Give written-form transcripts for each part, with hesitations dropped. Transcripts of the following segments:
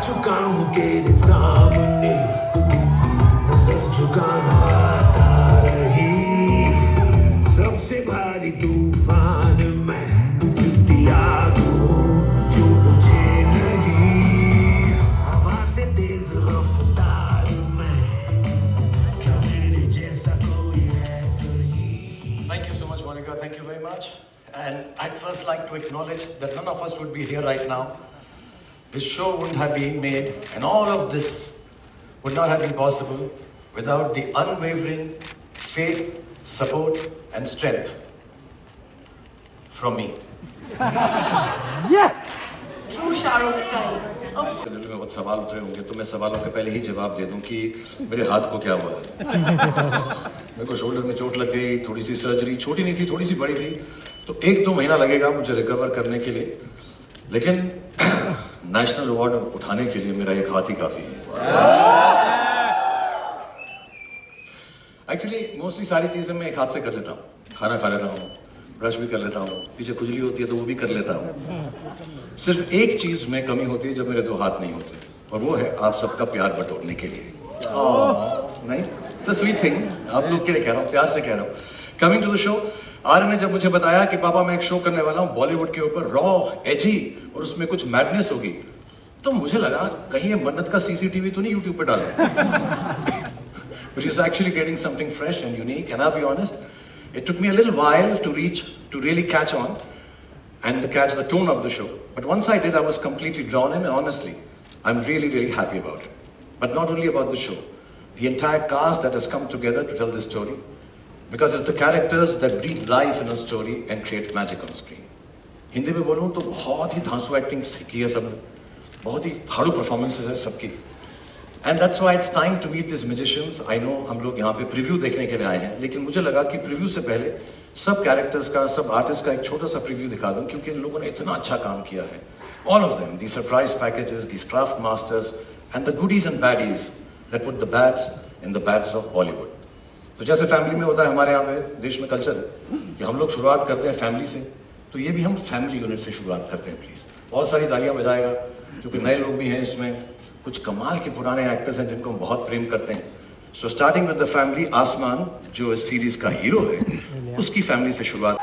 चुका हूँ तेरे सामने, नजर झुकाना आता रही, सबसे भारी तूफान मैं, जितनी आग हूँ जो मुझे नहीं, हवा से तेज रफ्तार मैं, क्या मेरे जैसा कोई है कहीं? Thank you so much, Monica. Thank you very much. And I'd first like to acknowledge that none of us would be here right now. This show wouldn't have been made, and all of this would not have been possible without the unwavering faith, support, and strength from me. True Shahrukh style. दिल में बहुत सवाल उतरे होंगे, तो मैं सवालों के पहले ही जवाब दे दूं कि मेरे हाथ को क्या हुआ है। मेरे को शोल्डर में चोट लग गई, थोड़ी सी सर्जरी, छोटी नहीं थी, थोड़ी सी बड़ी थी, तो 1-2 महीना लगेगा मुझे रिकवर करने के लिए, लेकिन नेशनल अवार्ड उठाने के लिए मेरा एक हाथ ही काफी है। एक्चुअली मोस्टली सारी चीजें मैं एक हाथ से कर लेता हूँ, खाना खा लेता हूँ, ब्रश भी कर लेता हूँ, पीछे खुजली होती है तो वो भी कर लेता हूँ। सिर्फ एक चीज में कमी होती है जब मेरे 2 हाथ नहीं होते, और वो है आप सबका प्यार बटोरने के लिए। नहीं, इट्स अ स्वीट थिंग, आप लोग के लिए कह रहा हूँ, प्यार से कह रहा हूँ। कमिंग टू द शो, आर्य ने जब मुझे बताया कि पापा मैं एक शो करने वाला हूँ बॉलीवुड के ऊपर, रॉ, एजी, और उसमें कुछ मैडनेस होगी, तो मुझे लगा कहीं ये मन्नत का सीसीटीवी तो नहीं यूट्यूब पे डाला। But he was actually creating something fresh and unique, and I'll be honest, it took me a little while to really catch on and to catch the tone of the show. But once I did, I was completely drawn in, and honestly, I'm really, really happy about it. But not only about the show, the entire cast that has come together to tell this story, because it's the characters that breathe life in a story and create magic on screen. Hindi में बोलूँ तो बहुत ही धांसू acting सीखी है सबने, बहुत ही फाड़ू performances है सबकी, and that's why it's time to meet this musicians. I know हम लोग यहाँ पे प्रीव्यू देखने के लिए आए हैं, लेकिन मुझे लगा कि प्रीव्यू से पहले सब कैरेक्टर्स का, सब आर्टिस्ट का एक छोटा सा प्रीव्यू दिखा दूँ, क्योंकि इन लोगों ने इतना अच्छा काम किया है। All of them, the surprise packages, the craft masters, and the goodies and baddies that put the bads in the bads of Bollywood. तो जैसे फैमिली में होता है, हमारे यहाँ पे देश में कल्चर है कि हम लोग शुरुआत करते हैं फैमिली से, तो ये भी हम फैमिली यूनिट से शुरुआत करते हैं। प्लीज़ बहुत सारी तालियां बजाएगा, क्योंकि नए लोग भी हैं इसमें, कुछ कमाल के पुराने एक्टर्स हैं जिनको हम बहुत प्रेम करते हैं। So starting with the family, आसमान जो इस सीरीज का हीरो है, उसकी फैमिली से शुरुआत।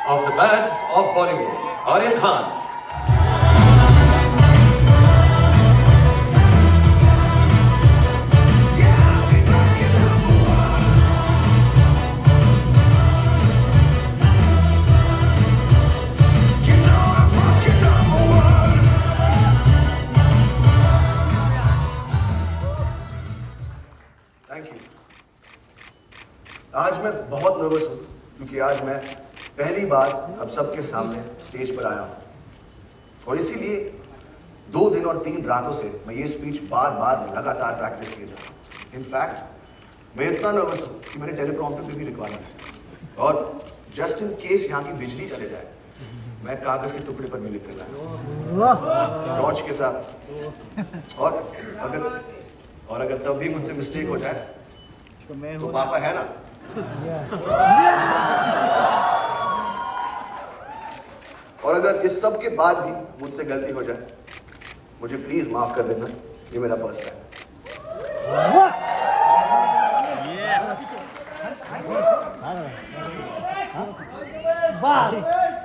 Of the bads of Bollywood, Aryan Khan. आज मैं बहुत नर्वस हूँ, क्योंकि आज मैं पहली बार अब सबके सामने स्टेज पर आया हूँ, और इसीलिए 2 दिन और 3 रातों से मैं ये स्पीच बार बार लगातार प्रैक्टिस किए जा रहा हूँ। इनफैक्ट मैं इतना नर्वस हूँ कि मैंने टेलीप्रॉम्प्टर पे भी लिखवाना है, और जस्ट इन केस यहाँ की बिजली चले जाए, मैं कागज के टुकड़े पर भी लिख कर लाया टॉर्च के साथ। और अगर तब भी मुझसे मिस्टेक हो जाए तो पापा है ना, और अगर इस सब के बाद भी मुझसे गलती हो जाए, मुझे प्लीज माफ कर देना, ये मेरा फर्स्ट है।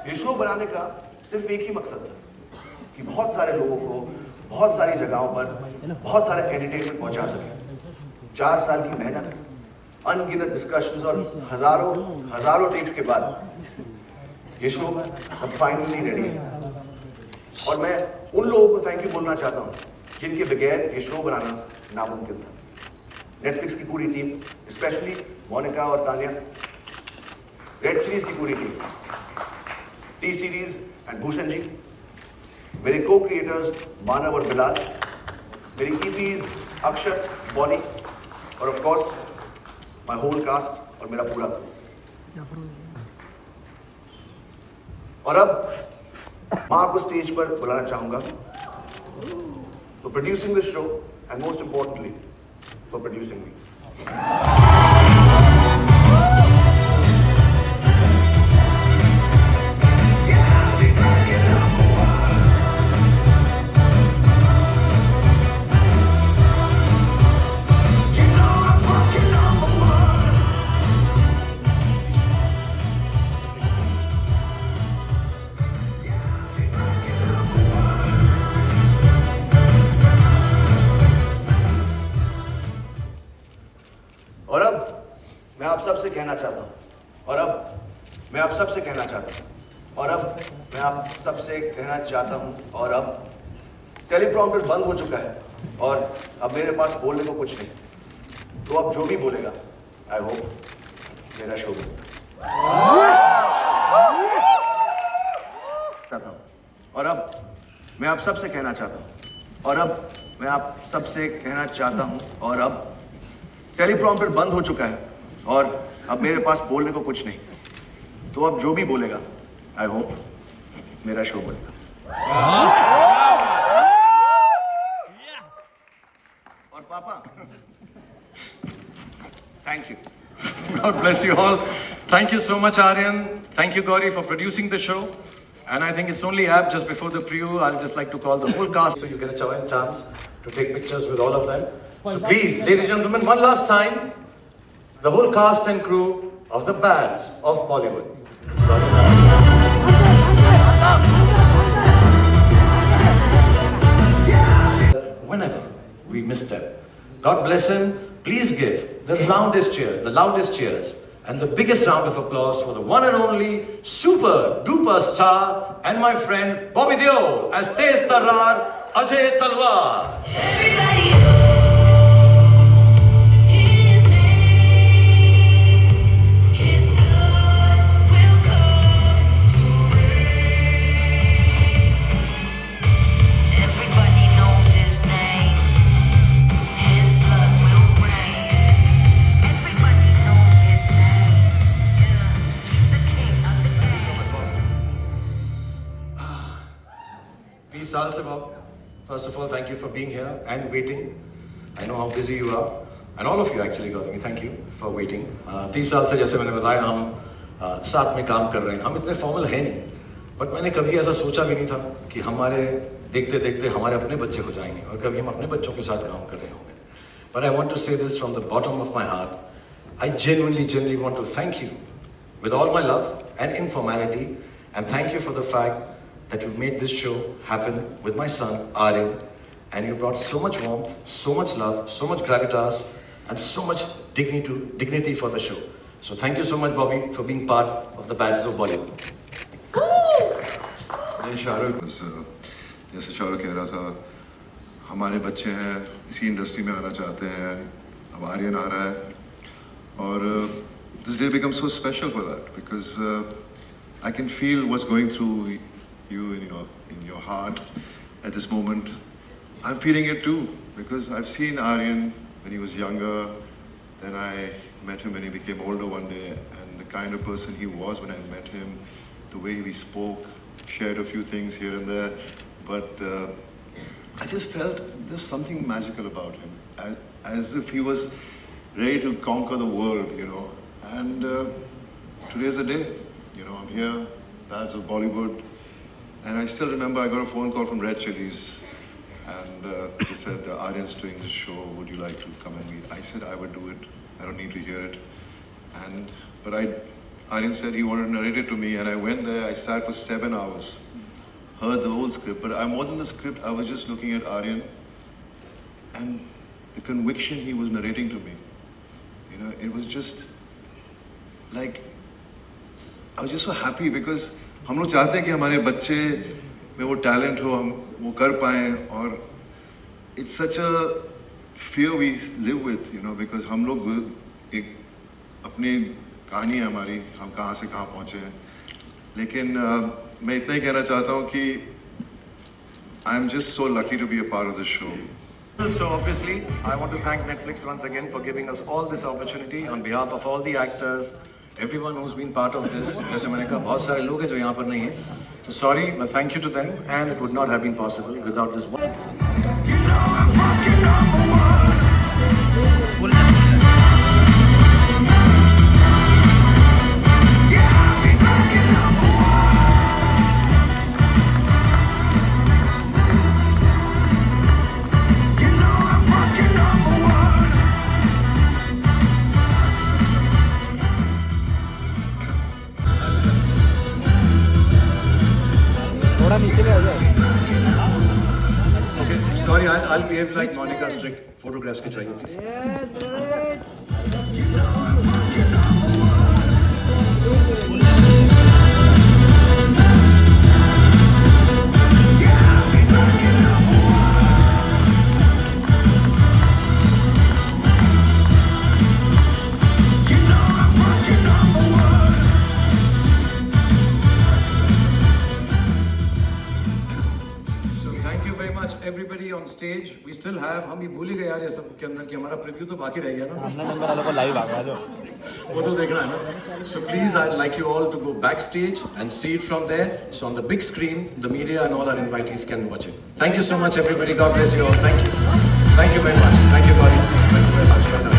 ये शो बनाने का सिर्फ एक ही मकसद था कि बहुत सारे लोगों को बहुत सारी जगहों पर बहुत सारा एंटरटेनमेंट पहुंचा सके। 4 साल की मेहनत, अनगिनत डिस्कशंस और हजारों टेक्स के बाद ये शो अब फाइनली रेडी है, और मैं उन लोगों को थैंक यू बोलना चाहता हूँ जिनके बगैर ये शो बनाना नामुमकिन था। नेटफ्लिक्स की पूरी टीम, स्पेशली मोनिका और तानिया, रेड चिलीज की पूरी team, T Series and Bhushan ji, मेरे को क्रिएटर्स मानव और बिलाल, मेरी ईपीज अक्षत, बॉनी, और of course my whole cast और मेरा पूरा क्रू। और अब मां को स्टेज पर बुलाना चाहूंगा for producing this show and most importantly for producing me. सबसे कहना चाहता हूँ, और अब मैं आप सबसे कहना चाहता हूँ, और अब मैं आप सबसे कहना चाहता हूँ, और अब टेलीप्रॉम्प्टर बंद हो चुका है और अब मेरे पास बोलने को कुछ नहीं, तो अब जो भी बोलेगा आई होप मेरा शो चाहता हूँ, और अब मैं आप सबसे कहना चाहता हूँ, और अब मैं आप सबसे कहना चाहता हूँ, और अब टेलीप्रॉम्प्टर बंद हो चुका है और अब मेरे पास बोलने को कुछ नहीं, तो अब जो भी बोलेगा आई होप मेरा शो बनेगा। और पापा thank you. God bless you all. Thank you so much, Aryan. Thank you, Gauri, for producing the show. And I think it's only apt just before the preview, I'll just like to call the whole cast so you get a chance to take pictures with all of them. So please, ladies and gentlemen, one last time, the whole cast and crew of the Bads of Bollywood. Whenever we misstep, God bless him. Please give the roundest cheer, the loudest cheers, and the biggest round of applause for the one and only super duper star and my friend Bobby Deol as Tez Tarrar, Ajay Talwar. Everybody his name, his blood will come to reign. Everybody knows his name, his blood will reign. Everybody knows his name, he's the king of the game. 30 साल से Bob. First of all, thank you for being here and waiting. I know how busy you are. And all of you actually, Gautami, thank you for waiting. 30 साल से जैसे मैंने बताया हम साथ में काम कर रहे हैं. हम इतने फॉर्मल हैं नहीं. बट मैंने कभी ऐसा सोचा भी नहीं था कि हमारे देखते देखते हमारे अपने बच्चे हो जाएंगे और कभी हम अपने बच्चों के साथ काम कर रहे होंगे. But I want to say this from the bottom of my heart. I genuinely want to thank you with all my love and informality, and thank you for the fact that you made this show happen with my son Aryan, and you brought so much warmth, so much love, so much gravitas, and so much dignity for the show. So thank you so much, Bobby, for being part of the Bads of Bollywood. नहीं शाहरुख, जैसे शाहरुख कह रहा था, हमारे बच्चे हैं, इसी industry में आना चाहते हैं, अब आर्यन आ रहा है, और this day becomes so special for that because I can feel what's going through you in your heart at this moment. I'm feeling it too because I've seen Aryan when he was younger, then I met him when he became older one day, and the kind of person he was when I met him, the way we spoke, shared a few things here and there, but I just felt there's something magical about him, as if he was ready to conquer the world, and today's the day, I'm here, Bads of Bollywood, and I still remember I got a phone call from Red Chillies, and they said, Aryan's doing this show, would you like to come and meet? I said I would do it, I don't need to hear it, but Aryan said he wanted to narrate it to me, and I went there, I sat for 7 hours, heard the whole script, but more than the script, I was just looking at Aryan, and the conviction he was narrating to me, it was just like, I was just so happy because हम लोग चाहते हैं कि हमारे बच्चे में वो talent हो, हम वो कर पाएं, और it's such a fear we live with, because हम लोग एक अपनी कहानी है हमारी, हम कहाँ से कहाँ पहुँचे हैं, लेकिन मैं इतना ही कहना चाहता हूँ कि I'm just so lucky to be a part of this show. So obviously, I want to thank Netflix once again for giving us all this opportunity on behalf of all the actors, everyone who's been part of this. जैसे मैंने कहा बहुत सारे लोग हैं जो यहाँ पर नहीं हैं. So sorry, but thank you to them, and it would not have been possible without this one. Okay, sorry, I'll behave like Monica strict. Photographs के चाहिए please. on stage. We still have, हम ये भूल ही गए यार ये सब के अंदर कि हमारा प्रीव्यू तो बाकी रह गया ना. अपना नंबर वालों को लाइव आ गया जो वो तो देखना है ना. So please, I'd like you all to go backstage and see it from there. So on the big screen, the media and all our invitees can watch it. Thank you so much, everybody. God bless you all. Thank you. Thank you very much. Thank you, buddy. Thank you very much. Bye now.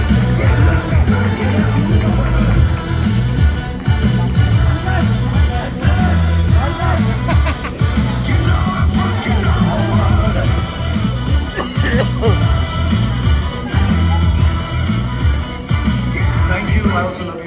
Thank you. I also love you.